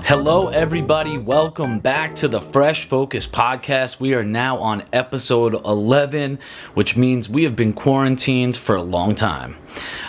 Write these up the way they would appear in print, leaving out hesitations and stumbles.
Hello, everybody. Welcome back to the Fresh Focus podcast. We are now on episode 11, which means we have been quarantined for a long time.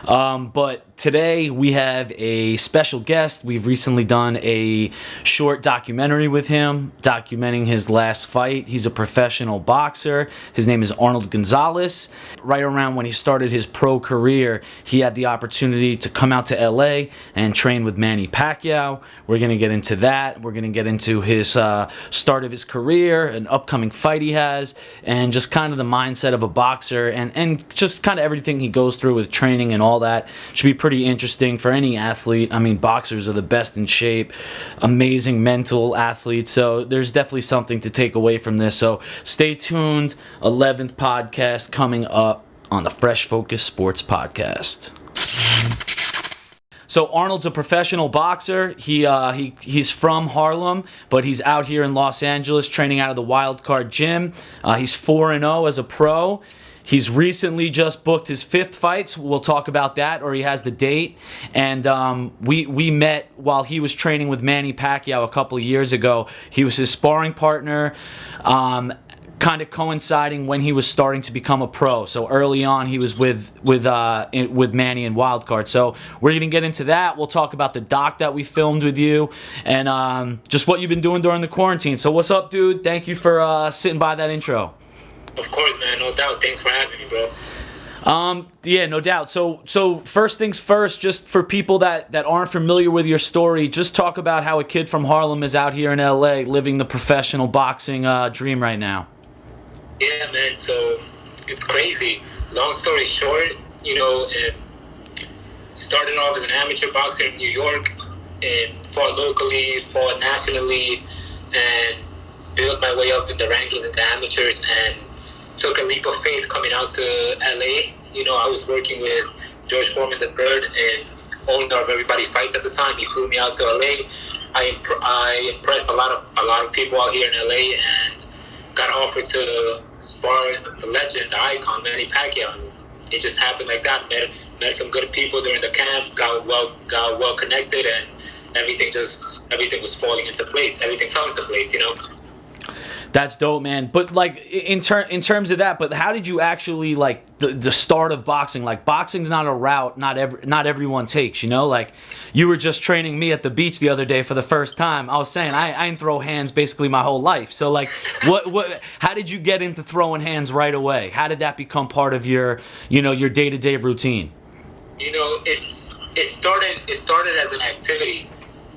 But today we have a special guest. We've recently done a short documentary with him, documenting his last fight. He's a professional boxer. His name is Arnold Gonzalez. Right around when he started his pro career, he had the opportunity to come out to LA and train with Manny Pacquiao. We're going to get into that. We're going to get into his start of his career, an upcoming fight he has, and just kind of the mindset of a boxer and just kind of everything he goes through with training and all that. Should be pretty interesting for any athlete. I mean, boxers are the best in shape, amazing mental athletes, so there's definitely something to take away from this. So stay tuned. 11th podcast coming up on the Fresh Focus Sports Podcast. So Arnold's a professional boxer. He's from Harlem, but he's out here in Los Angeles training out of the WildCard gym. He's 4-0 as a pro. He's recently just booked his 5th fight. So we'll talk about that, or he has the date. And we met while he was training with Manny Pacquiao a couple of years ago. He was his sparring partner, kind of coinciding when he was starting to become a pro. So early on, he was with Manny and WildCard. So we're going to get into that. We'll talk about the doc that we filmed with you and just what you've been doing during the quarantine. So what's up, dude? Thank you for sitting by that intro. Of course, man. No doubt. Thanks for having me, bro. Yeah, no doubt. So first things first, just for people that aren't familiar with your story, just talk about how a kid from Harlem is out here in LA living the professional boxing dream right now. Yeah, man. So it's crazy. Long story short, started off as an amateur boxer in New York and fought locally, fought nationally, and built my way up in the rankings in the amateurs and took a leap of faith coming out to LA. I was working with George Foreman III and owner of Everybody Fights at the time. He flew me out to LA. I impressed a lot of people out here in LA and got offered to spar the legend, the icon, Manny Pacquiao. It just happened like that. Met some good people during the camp. Got well connected, and everything was falling into place. Everything fell into place, That's dope, man. But like in terms of that, but how did you actually like the start of boxing? Like boxing's not a route not everyone takes, Like you were just training me at the beach the other day for the first time. I was saying I didn't throw hands basically my whole life. So like what how did you get into throwing hands right away? How did that become part of your your day-to-day routine? It started as an activity,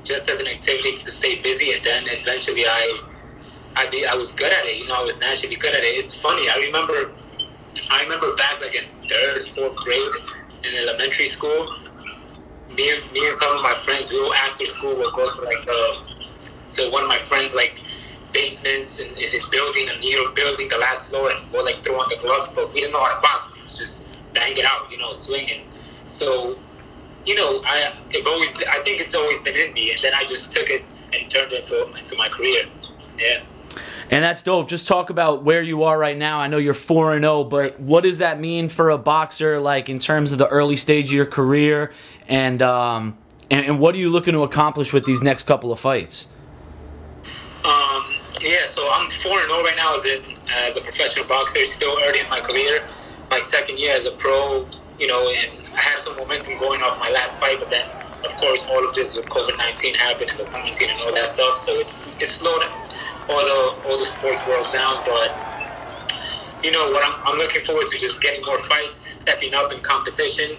just as an activity to stay busy, and then eventually I was good at it. I was naturally good at it. It's funny. I remember back like in 3rd, 4th grade in elementary school. Me and some of my friends, we would after school would go to one of my friends like basements in his building, a New York building, the last floor, and we'll like throw on the gloves. But we didn't know how to box. We was just bang it out, swinging. So, I think it's always been in me, and then I just took it and turned it into my career. Yeah. And that's dope. Just talk about where you are right now. I know you're 4-0, but what does that mean for a boxer, like in terms of the early stage of your career, and what are you looking to accomplish with these next couple of fights? So I'm 4-0 right now as a professional boxer. Still early in my career. My 2nd year as a pro, and I have some momentum going off my last fight, but then of course all of this with COVID-19 happened and the quarantine and all that stuff. So it's slowed all the sports world down, but what I'm looking forward to, just getting more fights, stepping up in competition,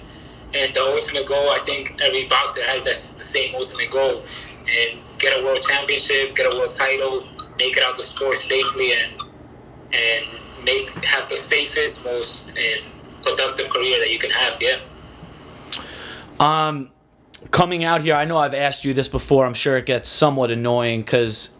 and the ultimate goal, I think every boxer has the same ultimate goal, and get a world championship, get a world title, make it out the sport safely, and have the safest, most productive career that you can have. Coming out here, I know I've asked you this before. I'm sure it gets somewhat annoying because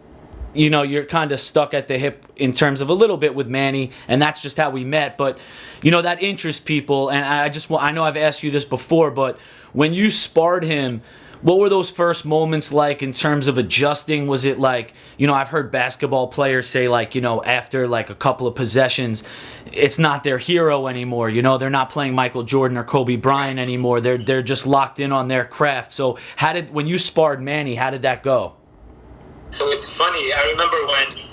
you're kind of stuck at the hip in terms of a little bit with Manny, and that's just how we met. But, that interests people, and I know I've asked you this before, but when you sparred him, what were those first moments like in terms of adjusting? Was it like, I've heard basketball players say like, after like a couple of possessions, it's not their hero anymore. They're not playing Michael Jordan or Kobe Bryant anymore. They're just locked in on their craft. So when you sparred Manny, how did that go? So it's funny. I remember when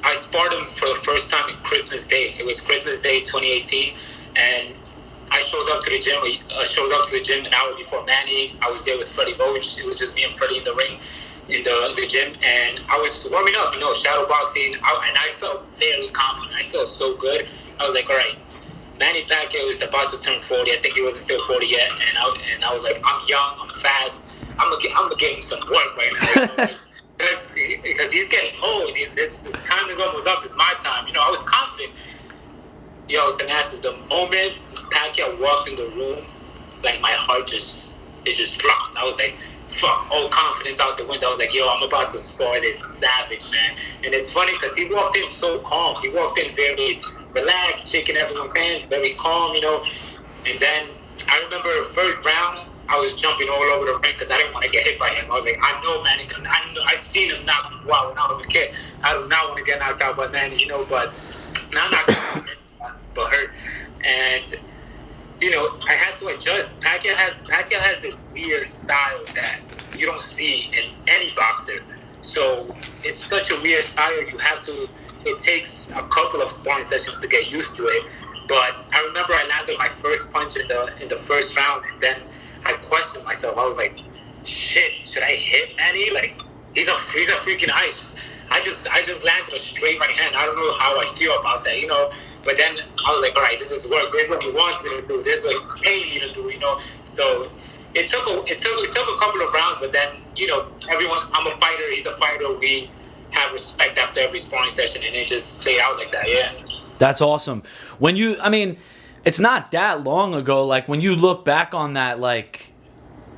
I sparred him for the first time on Christmas Day. It was Christmas Day 2018, and I showed up to the gym an hour before Manny. I was there with Freddie Boach. It was just me and Freddie in the ring, in the gym, and I was warming up, shadow boxing, and I felt very confident. I felt so good. I was like, all right, Manny Pacquiao is about to turn 40. I think he wasn't still 40 yet, and I was like, I'm young, I'm fast. I'm gonna give him some work right now. Because he's getting old. His time is almost up. It's my time. I was confident. Thanasis, the moment Pacquiao walked in the room, like my heart just dropped. I was like, fuck, all confidence out the window. I was like, I'm about to spar this savage, man. And it's funny because he walked in so calm. He walked in very relaxed, shaking everyone's hand, very calm, And then I remember the first round, I was jumping all over the ring because I didn't want to get hit by him. I was like, I know Manny. I've seen him knock me out when I was a kid. I do not want to get knocked out by Manny, but now I'm not but hurt. And, I had to adjust. Pacquiao has this weird style that you don't see in any boxer. So it's such a weird style. It takes a couple of sparring sessions to get used to it. But I remember I landed my first punch in the first round, and then I questioned myself. I was like, shit, should I hit Manny? Like, he's a freaking ice. I just landed a straight right hand. I don't know how I feel about that, But then I was like, all right, this is what he wants me to do. This is what he's paying me to do, So it took a couple of rounds, but then, I'm a fighter. He's a fighter. We have respect after every sparring session, and it just played out like that, yeah. That's awesome. It's not that long ago. Like, when you look back on that, like,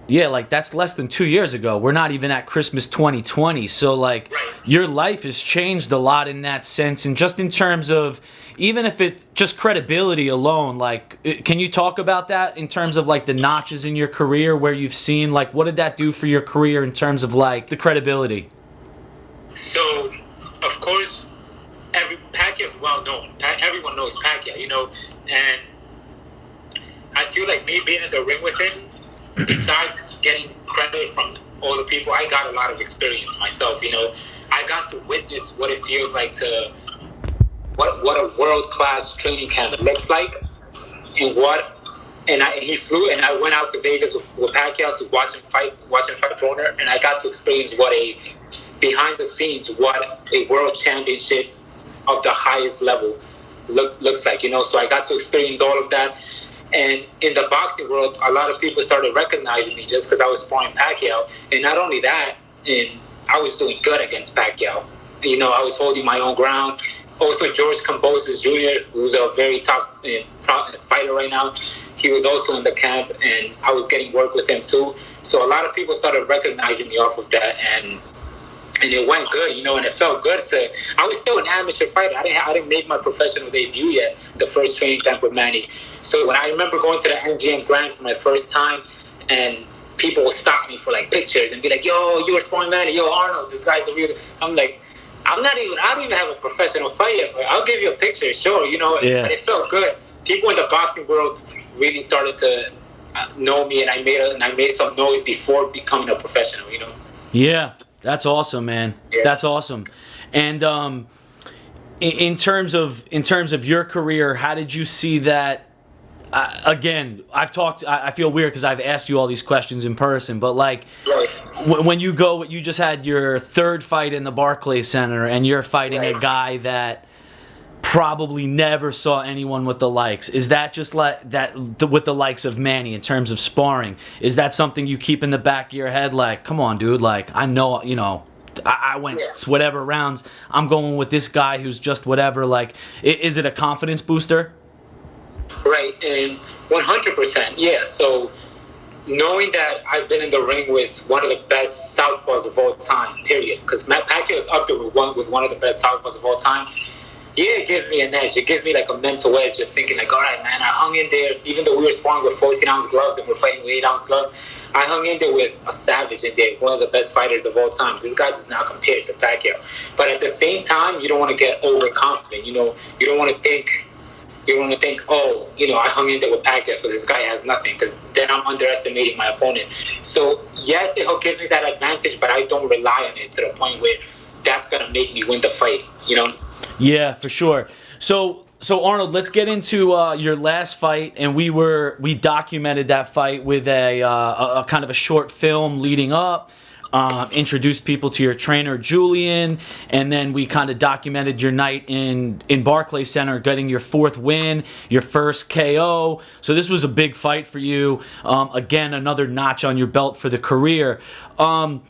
yeah, like, that's less than 2 years ago. We're not even at Christmas 2020. So, like, right. Your life has changed a lot in that sense. And just in terms of, even if it just credibility alone, like, can you talk about that in terms of, like, the notches in your career where you've seen, like, what did that do for your career in terms of, like, the credibility? So, of course, Pacquiao's well known. Everyone knows Pacquiao, and I feel like me being in the ring with him, besides getting credit from all the people, I got a lot of experience myself. I got to witness what it feels like to what a world-class training camp looks like, and he flew, and I went out to Vegas with Pacquiao to watch him fight Broner, and I got to experience what a behind the scenes, what a world championship of the highest level looks like. So I got to experience all of that. And in the boxing world, a lot of people started recognizing me just because I was sparring Pacquiao. And not only that, I was doing good against Pacquiao. I was holding my own ground. Also, George Kambosos Jr., who's a very top fighter right now, he was also in the camp, and I was getting work with him too. So a lot of people started recognizing me off of that, and it went good, and it felt good I was still an amateur fighter. I didn't make my professional debut yet, the first training camp with Manny. So when I remember going to the MGM Grand for my first time, and people would stop me for like pictures and be like, yo, you were sparring Manny, yo, Arnold, this guy's a real, I'm like, I don't even have a professional fight yet, but I'll give you a picture, sure, Yeah. And it felt good. People in the boxing world really started to know me, and I made some noise before becoming a professional, Yeah. That's awesome, man. Yeah. That's awesome. And in terms of your career, how did you see that? Again, I feel weird because I've asked you all these questions in person, but like, right. when you just had your third fight in the Barclays Center, and you're fighting Right. a guy that probably never saw anyone with the likes. Is that just like that with the likes of Manny in terms of sparring? Is that something you keep in the back of your head? Like, come on, dude. Like, I know, I went whatever rounds. I'm going with this guy who's just whatever. Like, is it a confidence booster? Right, and 100%, yeah. So knowing that I've been in the ring with one of the best southpaws of all time, period, because Pacquiao is up there with one of the best southpaws of all time, Yeah, it gives me an edge. It gives me like a mental edge, just thinking like, all right, man, I hung in there. Even though we were sparring with 14-ounce gloves and we're fighting with 8-ounce gloves, I hung in there with a savage in there, one of the best fighters of all time. This guy does not compare to Pacquiao. But at the same time, you don't want to get overconfident. You know, you don't want to think, oh, you know, I hung in there with Pacquiao, so this guy has nothing, because then I'm underestimating my opponent. So yes, it gives me that advantage, but I don't rely on it to the point where that's gonna make me win the fight. You know. Yeah, for sure. So Arnold, let's get into your last fight, and we documented that fight with a kind of a short film leading up. Introduced people to your trainer Julian, and then we kind of documented your night in Barclays Center, getting your 4th win, your first KO. So this was a big fight for you. Again, another notch on your belt for the career. I'm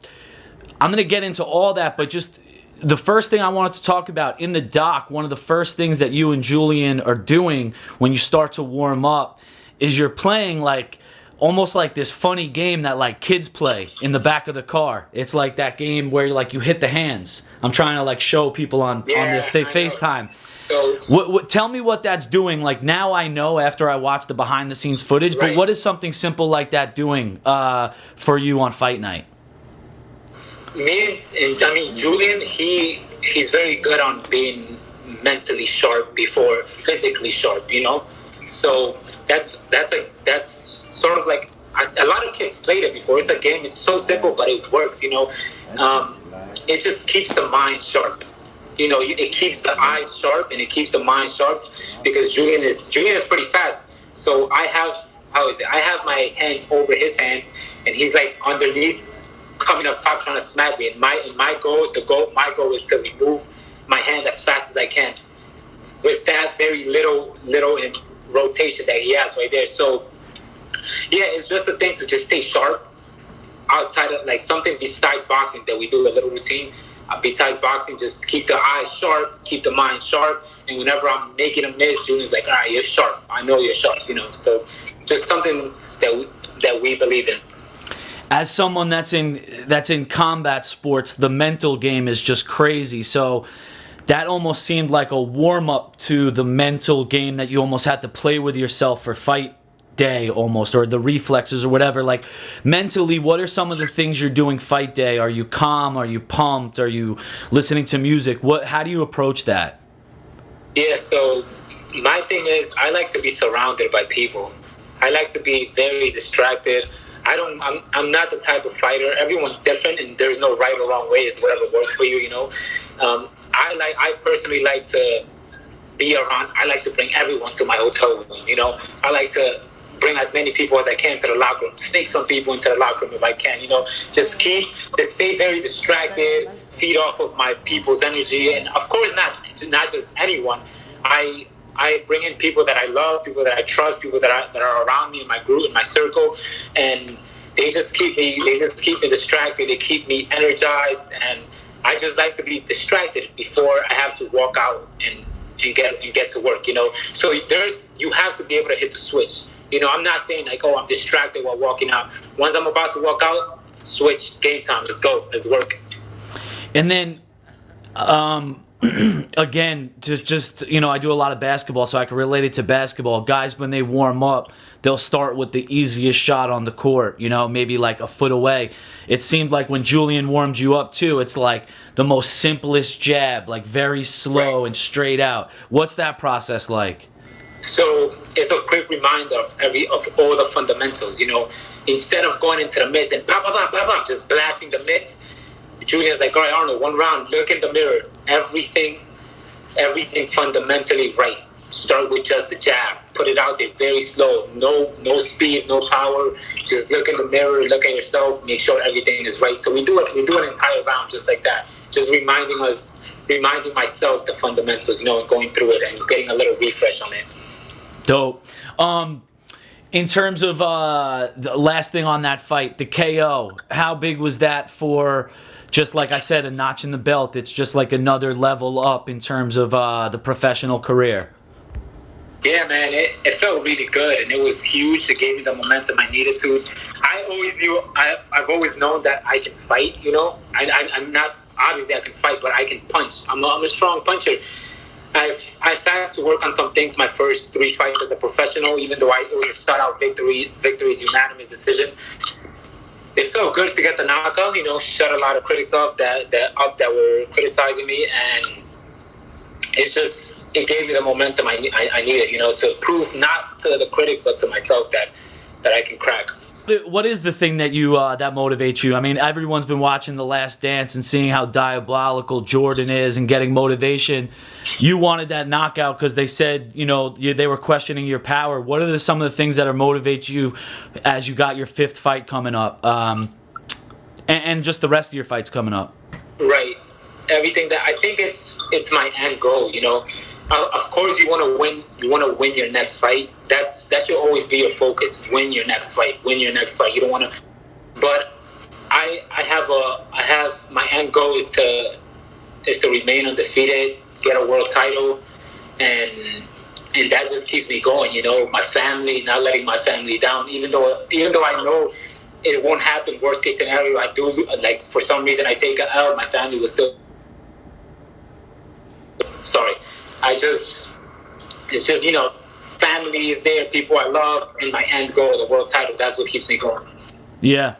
gonna get into all that, but just the first thing I wanted to talk about in the doc, one of the first things that you and Julian are doing when you start to warm up is you're playing like almost like this funny game that like kids play in the back of the car. It's like that game where like you hit the hands. I'm trying to like show people on this FaceTime. So, tell me what that's doing. Like now I know after I watched the behind the scenes footage, right. But what is something simple like that doing for you on fight night? Julian, he's very good on being mentally sharp before physically sharp, you know. So that's sort of like a lot of kids played it before. It's a game. It's so simple, but it works, you know. It just keeps the mind sharp. You know, it keeps the eyes sharp and it keeps the mind sharp because Julian is pretty fast. So I have my hands over his hands and he's like underneath, coming up top trying to smack me. And my goal is to remove my hand as fast as I can with that very little in rotation that he has right there. So yeah, it's just the thing to just stay sharp outside of like something besides boxing that we do a little routine. Besides boxing, just keep the eyes sharp, keep the mind sharp, and whenever I'm making a miss, Julian's like, all right, you're sharp. I know you're sharp, you know. So just something that we believe in. As someone that's in combat sports, the mental game is just crazy. So that almost seemed like a warm-up to the mental game that you almost had to play with yourself for fight day almost, or the reflexes or whatever. Like mentally, what are some of the things you're doing fight day? Are you calm? Are you pumped? Are you listening to music? How do you approach that? Yeah, so my thing is I like to be surrounded by people. I like to be very distracted. I'm not the type of fighter. Everyone's different, and there's no right or wrong way. It's whatever works for you, you know. I personally like to be around. I like to bring everyone to my hotel room, you know. I like to bring as many people as I can to the locker room. Sneak some people into the locker room if I can, you know. Just stay very distracted, feed off of my people's energy, and of course not just anyone. I bring in people that I love, people that I trust, people that are around me in my group, in my circle, and they just keep me distracted. They keep me energized, and I just like to be distracted before I have to walk out and get to work, you know. So you have to be able to hit the switch. You know, I'm not saying like, oh, I'm distracted while walking out. Once I'm about to walk out, switch, game time, let's go, let's work. And then again, just you know, I do a lot of basketball, so I can relate it to basketball. Guys, when they warm up, they'll start with the easiest shot on the court, you know, maybe like a foot away. It seemed like when Julian warmed you up too, it's like the most simplest jab, like very slow and straight out. What's that process like? So it's a quick reminder of all the fundamentals, you know. Instead of going into the mitts and blah, blah, blah, blah, blah, just blasting the mitts, Julian's like, all right, Arnold, one round, look in the mirror. Everything fundamentally right. Start with just the jab. Put it out there very slow. No speed, no power. Just look in the mirror, look at yourself, make sure everything is right. So we do an entire round just like that. Just reminding myself the fundamentals, you know, and going through it and getting a little refresh on it. Dope. In terms of the last thing on that fight, the KO, how big was that for, just like I said, a notch in the belt? It's just like another level up in terms of the professional career. Yeah, man, it felt really good, and it was huge. It gave me the momentum I needed to. I've always known that I can fight, you know. I'm not, obviously I can fight, but I can punch. I'm a strong puncher. I've had to work on some things my first 3 fights as a professional, even though it was a shutout victories, unanimous decision. It felt good to get the knockout, shut a lot of critics up that were criticizing me, and it gave me the momentum I needed, to prove not to the critics but to myself that I can crack. What is the thing that that motivates you? I mean, everyone's been watching The Last Dance and seeing how diabolical Jordan is and getting motivation. You wanted that knockout because they said, they were questioning your power. What are some of the things that are motivate you as you got your 5th fight coming up, and just the rest of your fights coming up? Right. Everything that I think it's my end goal. Of course, you want to win. You want to win your next fight. That should always be your focus. Win your next fight. Win your next fight. You don't want to. But I have my end goal is to remain undefeated, get a world title, and that just keeps me going. My family, not letting my family down. Even though I know it won't happen. Worst case scenario, I do for some reason I take an L. My family will still. Sorry. It's just, family is there, people I love, and my end goal, the world title. That's what keeps me going. Yeah.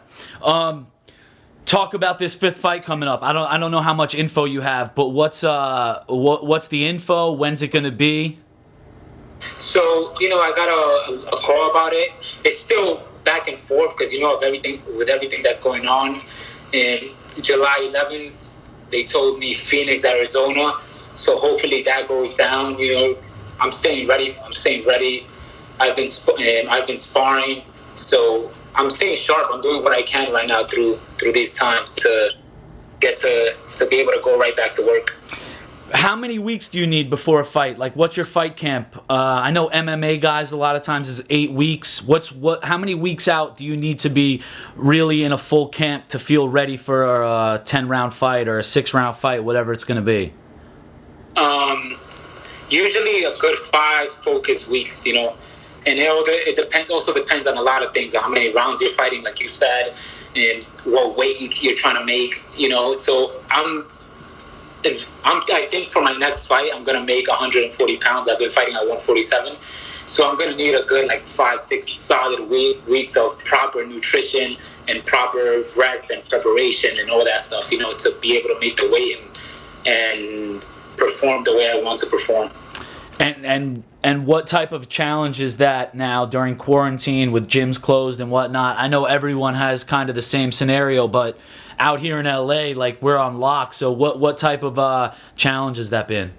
Talk about this 5th fight coming up. I don't know how much info you have, but what's the info? When's it gonna be? So, I got a call about it. It's still back and forth because of everything that's going on. In July 11th, they told me Phoenix, Arizona. So hopefully that goes down. I'm staying ready. I've been sparring, so I'm staying sharp. I'm doing what I can right now through these times to get to be able to go right back to work. How many weeks do you need before a fight? Like, what's your fight camp? I know MMA guys a lot of times is 8 weeks. How many weeks out do you need to be really in a full camp to feel ready for a 10-round fight or a 6-round fight, whatever it's going to be? Usually a good 5 focus weeks, and it also depends on a lot of things, on how many rounds you're fighting, like you said, and what weight you're trying to make, So I think for my next fight, I'm gonna make 140 pounds. I've been fighting at 147, so I'm gonna need a good 5-6 solid weeks of proper nutrition and proper rest and preparation and all that stuff, to be able to make the weight and perform the way I want to perform. And what type of challenge is that now during quarantine with gyms closed and whatnot? I know everyone has kind of the same scenario, but out here in LA, we're on lock. So what type of challenge has that been?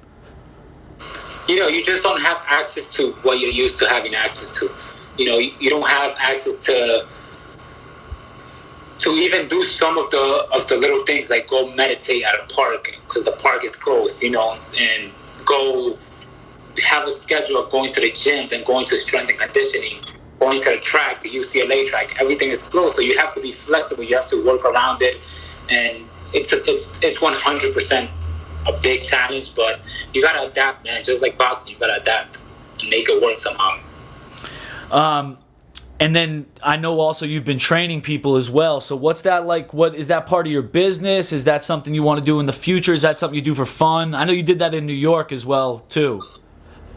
You just don't have access to what you're used to having access to. You don't have access to even do some of the little things, like go meditate at a park because the park is closed, and go have a schedule of going to the gym, then going to strength and conditioning, going to the track, the UCLA track. Everything is closed, so you have to be flexible. You have to work around it, and it's 100% a big challenge, but you gotta adapt, man. Just like boxing, you gotta adapt and make it work somehow. And then I know also you've been training people as well. So what's that like? What is that part of your business? Is that something you want to do in the future? Is that something you do for fun? I know you did that in New York as well too.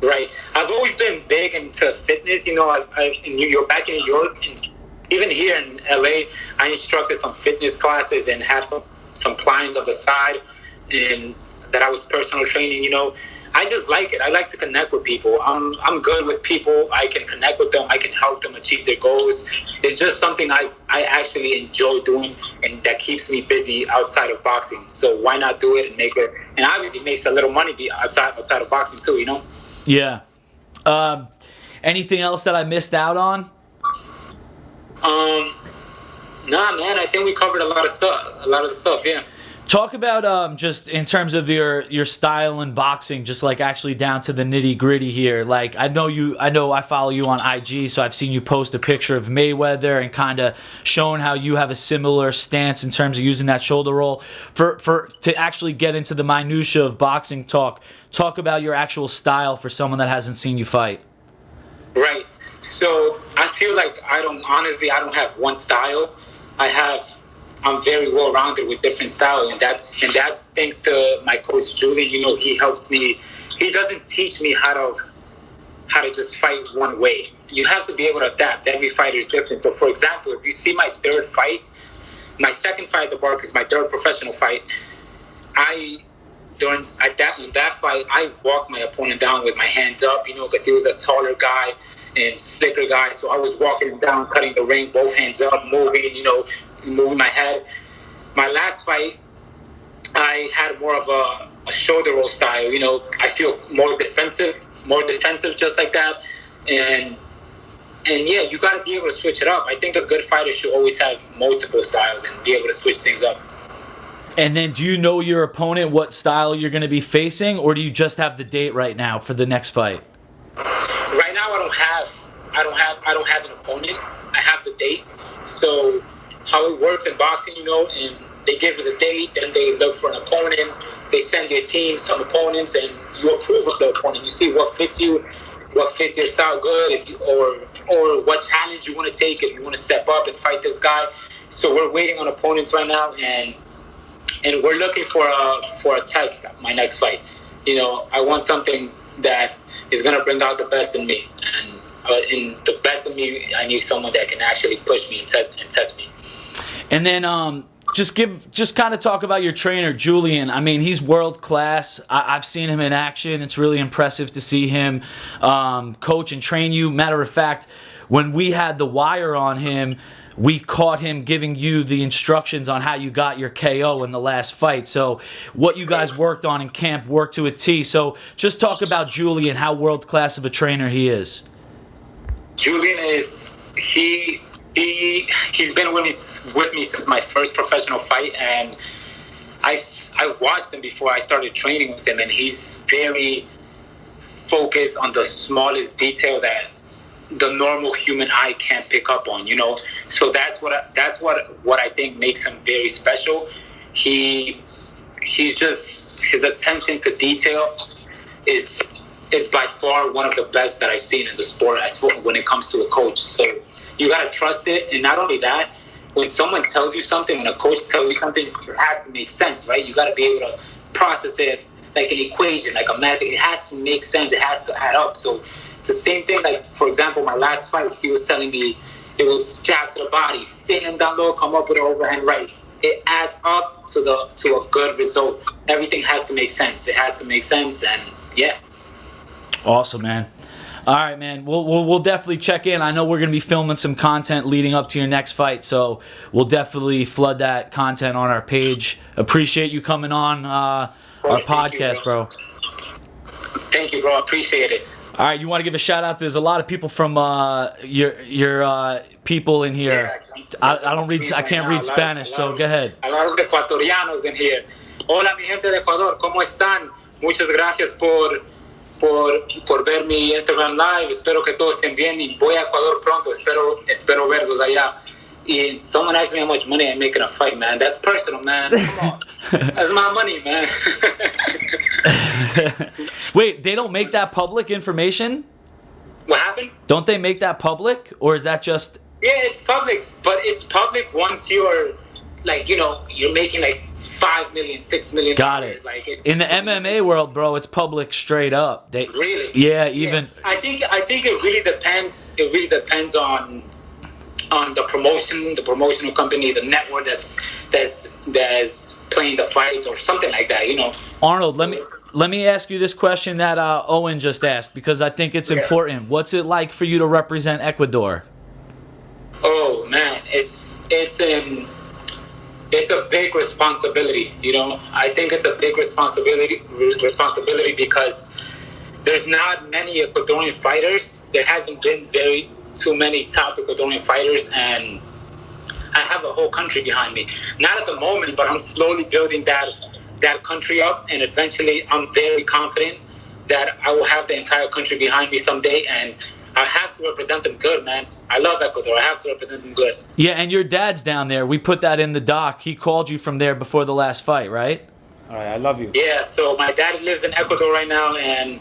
Right. I've always been big into fitness. In New York, back in New York, and even here in LA, I instructed some fitness classes and have some clients on the side, and that I was personal training. I just like it. I like to connect with people. I'm good with people. I can connect with them. I can help them achieve their goals. It's just something I actually enjoy doing, and that keeps me busy outside of boxing. So why not do it and make it? And obviously makes a little money outside of boxing too, Yeah. Anything else that I missed out on? Nah, man. I think we covered a lot of the stuff. Yeah. Talk about just in terms of your style in boxing, just actually down to the nitty gritty here. I know I follow you on IG, so I've seen you post a picture of Mayweather and kind of showing how you have a similar stance in terms of using that shoulder roll. To actually get into the minutia of boxing talk about your actual style for someone that hasn't seen you fight. Right. So I feel like I don't have one style. I'm very well-rounded with different styles, and that's thanks to my coach Julian. He helps me he doesn't teach me how to just fight one way. You have to be able to adapt. Every fighter is different. So, for example, if you see my third fight, my second fight at the Barclays, my third professional fight, in that fight, I walked my opponent down with my hands up, because he was a taller guy and slicker guy. So I was walking him down, cutting the ring, both hands up, moving my head. My last fight, I had more of a shoulder roll style. I feel more defensive, just like that. And yeah, you got to be able to switch it up. I think a good fighter should always have multiple styles and be able to switch things up. And then, do you know your opponent, what style you're going to be facing, or do you just have the date right now for the next fight? Right now, I don't have an opponent. I have the date. So how it works in boxing, and they give you the date, then they look for an opponent. They send your team some opponents, and you approve of the opponent. You see what fits you, what fits your style good, or what challenge you want to take, if you want to step up and fight this guy. So we're waiting on opponents right now, and we're looking for a test. My next fight, I want something that is gonna bring out the best in me, and in the best in me, I need someone that can actually push me and test me. And then just kind of talk about your trainer, Julian. I mean, he's world class. I've seen him in action. It's really impressive to see him coach and train you. Matter of fact, when we had the wire on him, we caught him giving you the instructions on how you got your KO in the last fight. So what you guys worked on in camp worked to a T. So just talk about Julian, how world class of a trainer he is. Julian he's been with me since my first professional fight, and I've watched him before I started training with him, and he's very focused on the smallest detail that the normal human eye can't pick up on, So that's what I think makes him very special. He's just, his attention to detail is by far one of the best that I've seen in the sport when it comes to a coach. So you gotta trust it, and not only that, when someone tells you something, when a coach tells you something, it has to make sense, right? You gotta be able to process it like an equation, like a math. It has to make sense. It has to add up. So it's the same thing. Like, for example, my last fight, he was telling me it was jab to the body, thin and down low, come up with an overhand right. It adds up to a good result. Everything has to make sense. It has to make sense, and yeah. Awesome, man. All right, man. We'll definitely check in. I know we're going to be filming some content leading up to your next fight, so we'll definitely flood that content on our page. Appreciate you coming on our podcast, bro. Thank you, bro. Appreciate it. All right, you want to give a shout out? There's a lot of people from your people in here. Yeah, I can't read Spanish, so go ahead. A lot of ecuatorianos in here. Hola, mi gente de Ecuador, ¿cómo están? Muchas gracias por ver mi Instagram Live. Espero que todos estén bien y voy a Ecuador pronto. Espero verlos allá. And someone asked me how much money I make in a fight, man. That's personal, man. Come on. That's my money, man. Wait, they don't make that public information? What happened? Don't they make that public? Or is that just... Yeah, it's public. But it's public once you're, like, you're making, like, 5 million, 6 million. Got it. Like, it's in the MMA world, bro, it's public straight up. Really? Yeah, even... Yeah. I think it really depends. It really depends on the promotional company, the network that's playing the fights or something like that, Arnold, let me ask you this question that Owen just asked, because I think it's important. What's it like for you to represent Ecuador? Oh man, it's a big responsibility. I think it's a big responsibility because there's not many Ecuadorian fighters. There hasn't been too many top Ecuadorian fighters, and I have a whole country behind me. Not at the moment, but I'm slowly building that country up, and eventually I'm very confident that I will have the entire country behind me someday, and I have to represent them good, man. I love Ecuador. I have to represent them good. Yeah, and your dad's down there. We put that in the doc. He called you from there before the last fight, right? All right, I love you. Yeah, so my dad lives in Ecuador right now, and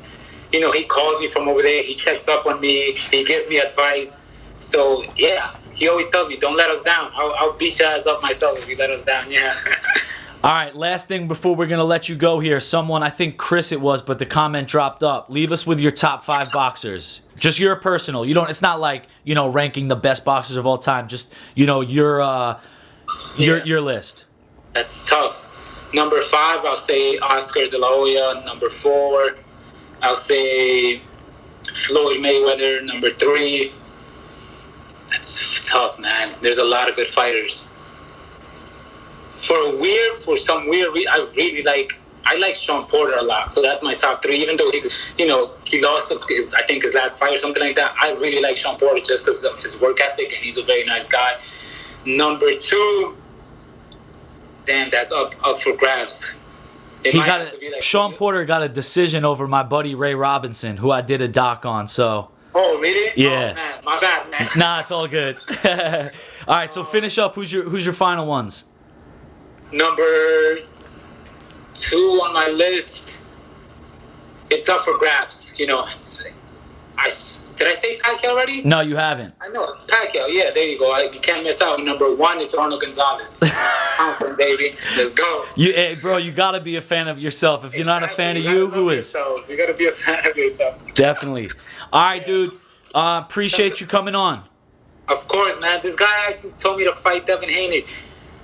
he calls me from over there. He checks up on me. He gives me advice. So, yeah, he always tells me, don't let us down. I'll beat your ass up myself if you let us down, yeah. All right, last thing before we're going to let you go here. Someone, I think Chris it was, but the comment dropped up. Leave us with your top 5 boxers. Just your personal. You don't. It's not like, ranking the best boxers of all time. Just, your list. That's tough. Number 5, I'll say Oscar De La Hoya. Number 4, I'll say Floyd Mayweather. Number 3, that's tough, man. There's a lot of good fighters. For some weird reason, I like Sean Porter a lot. So that's my top 3. Even though he lost his last fight or something like that. I really like Sean Porter just because of his work ethic, and he's a very nice guy. Number 2, damn, that's up for grabs. Sean Porter got a decision over my buddy Ray Robinson, who I did a doc on. So. Oh, really? Yeah. Oh, man. My bad, man. Nah, it's all good. All right, so finish up. Who's your final ones? Number 2 on my list. It's up for grabs. Did I say Pacquiao already? No, you haven't. I know. Pacquiao, yeah, there you go. You can't miss out. Number 1, it's Arnold Gonzalez. Confident, baby. Let's go. Hey, bro, you got to be a fan of yourself. If you're not a fan of you, who is? You got to be a fan of yourself. Definitely. All right, dude. Appreciate you coming on. Of course, man. This guy actually told me to fight Devin Haney.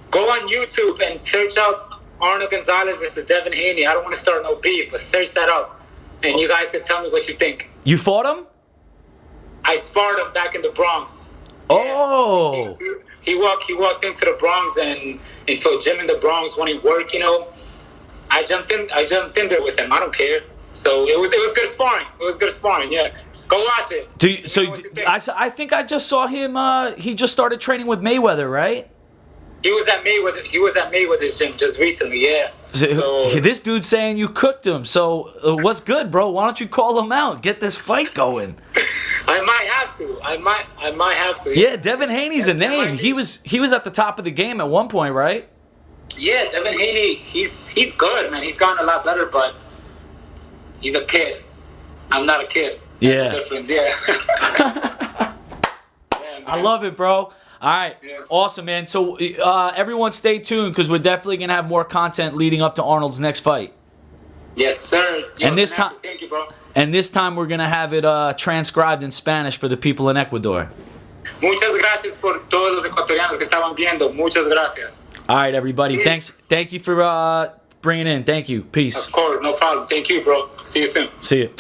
Go on YouTube and search up Arnold Gonzalez versus Devin Haney. I don't want to start no beef, but search that up. And you guys can tell me what you think. You fought him? I sparred him back in the Bronx. Oh. He walked into the Bronx and into a gym in the Bronx when he worked, I jumped in there with him. I don't care. So it was good sparring. It was good sparring, yeah. Go watch it. I think I just saw him he just started training with Mayweather, right? He was at Mayweather's gym just recently, yeah. So this dude's saying you cooked him. So what's good, bro? Why don't you call him out? Get this fight going. I might have to. I might have to. Yeah, Devin Haney's a name. He was at the top of the game at one point, right? Yeah, Devin Haney, he's good, man. He's gotten a lot better, but he's a kid. I'm not a kid. Yeah. That's the difference, yeah. I love it, bro. All right, yeah. Awesome, man. So everyone stay tuned because we're definitely going to have more content leading up to Arnold's next fight. Yes, sir. And this time, thank you, bro. And this time we're going to have it transcribed in Spanish for the people in Ecuador. Muchas gracias por todos los ecuatorianos que estaban viendo. Muchas gracias. All right, everybody. Peace. Thank you for bringing in. Thank you. Peace. Of course, no problem. Thank you, bro. See you soon. See you.